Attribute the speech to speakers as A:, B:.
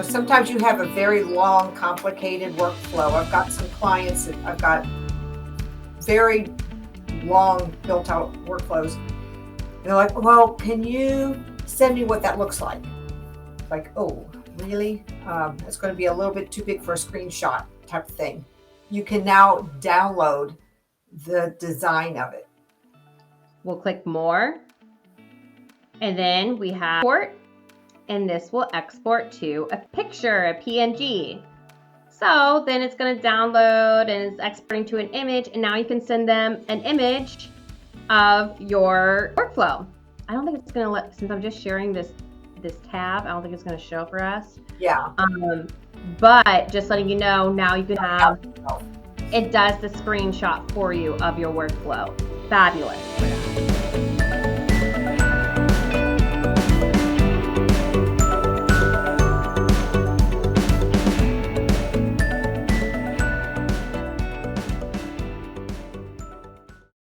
A: sometimes you have a very long, complicated workflow. I've got some clients that I've got very long built out workflows. They're like, well, can you send me what that looks like? Like, oh, really? It's going to be a little bit too big for a screenshot type of thing. You can now download the design of it.
B: We'll click more, and then we have export, and this will export to a picture, a PNG. So then it's going to download and it's exporting to an image, and now you can send them an image of your workflow. I don't think it's going to let, since I'm just sharing this tab, I don't think it's going to show for us.
A: Yeah.
B: But just letting you know, now you can have, it does the screenshot for you of your workflow. Fabulous.